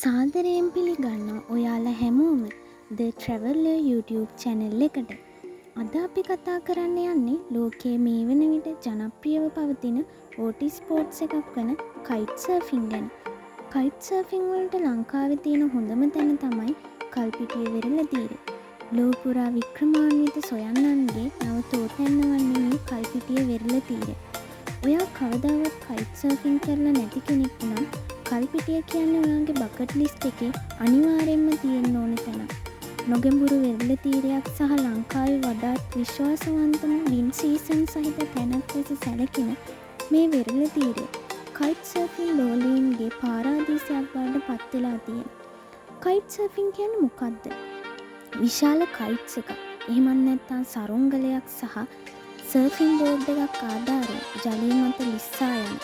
සාදරයෙන් පිළිගන්නවා ඔයාලා හැමෝම The Traveller YouTube channel එකට. අද අපි කතා කරන්න යන්නේ ලෝකයේ මේ වන විට ජනප්‍රියව පවතින water sports එකක් වන kite surfing ගැන. kite surfing වලට ලංකාවේ තියෙන හොඳම තැන තමයි කල්පිටිය වෙරළ තීරය. ලෝක පුරා වික්‍රමාන්විත සොයන්නන්ගේ නව තෝතැන්න වන්නේ මේ කල්පිටිය වෙරළ තීරය. ඔයා කවදාවත් kite surfing කරලා නැති කෙනෙක් නම් කල්පිටිය කියන්නේ ඔයාගේ බකට් ලිස්ට් එකේ අනිවාර්යෙන්ම තියෙන්න ඕන තැනක්. නොගැඹුරු වෙරළ තීරයක් සහ ලංකාවේ වඩාත් විශ්වාසවන්තම වින් සීසන් සහිත තැනක් ලෙස සැලකෙන මේ වෙරළ තීරය kite surfing ලෝලීන්ගේ පාරාදීසයක් බවට පත් වෙලා තියෙනවා. kite surfing කියන්නේ මොකක්ද? විශාල kites එකක්. එහෙමත් නැත්නම් සරුංගලයක් සහ සර්ෆින් බෝඩ් එකක් ආධාරයෙන් ජලය මත ලිස්සා යන.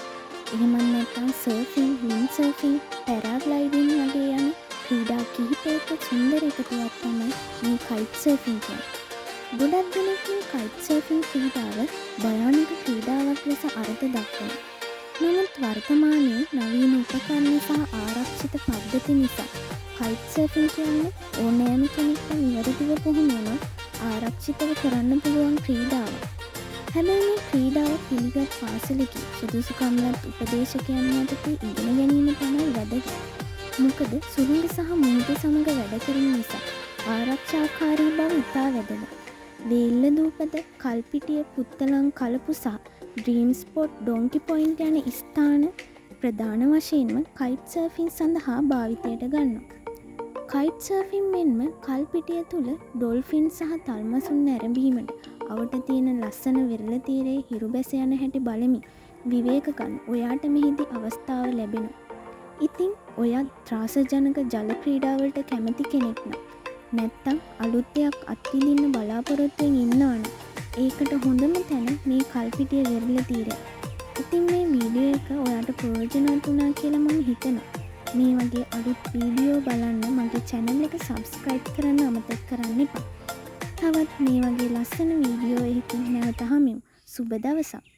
එහෙමත් නැත්නම් සර්ෆින්, වින්ඩ් සර්ෆින්, පැරාග්ලයිඩින් වගේ යන ක්‍රීඩා කිහිපයක සුන්දර එකතුවක් තමයි මේ kite surfing කියන්නේ. ගොඩක් දෙනෙක් මේ kite surfing ක්‍රීඩාව භයානක ක්‍රීඩාවක් ලෙස අර්ථ දක්වනවා. නමුත් වර්තමානයේ නවීන උපකරණ සහ ආරක්ෂිත පද්ධති නිසා kite surfing කියන්නේ ඕනෑම කෙනෙක්ට නිවැරදිව පුහුණුවන ආරක්ෂිතව කරන්න පුළුවන් ක්‍රීඩාවක්. හැබැයි මේ ක්‍රීඩාව පිළිගත් පාසලකින් සුදුසුකම්ලත් උපදේශකයන් යටතේ ඉගෙන ගැනීම තමයි වැදගත්. මොකද සුළඟ සහ මුහුද සමග වැඩ කරන නිසා ආරක්ෂාකාරී බව ඉතා වැදගත්. වේල්ල දූපත, කල්පිටිය, පුත්තලම් කලපු සහ ඩ්‍රීම් ස්පොට්, ඩොන්කි පොයින්ට් යන ස්ථාන ප්‍රධාන වශයෙන්ම kite surfing සඳහා භාවිතයට ගන්නවා. kite surfing මෙන්ම කල්පිටිය තුල ඩොල්ෆින් සහ තල්මසුන් නැරඹීමට අවට තියෙන ලස්සන වෙරළ තීරයේ හිරු බැස යන හැටි බලමින් විවේක ගන්න ඔයාට මෙහිදී අවස්ථාව ලැබෙනවා. ඉතින් ඔයා ත්‍රාසජනක ජල ක්‍රීඩාවලට කැමති කෙනෙක් නම් නැත්තම් අලුත් දෙයක් අත්විඳින්න බලාපොරොත්තුෙන් ඉන්නවා නම් ඒකට හොඳම තැන මේ කල්පිටිය වෙරළ තීරය. ඉතින් මේ වීඩියෝ එක ඔයාට ප්‍රයෝජනවත් වුණා කියලා මම හිතනවා. මේ වගේ අලුත් වීඩියෝ බලන්න මගේ channel එක subscribe කරන්න අමතක කරන්න එපා. තවත් මේ වගේ ලස්සන වීඩියෝ එකකින් නැවත හමුවෙමු. සුබ දවසක්.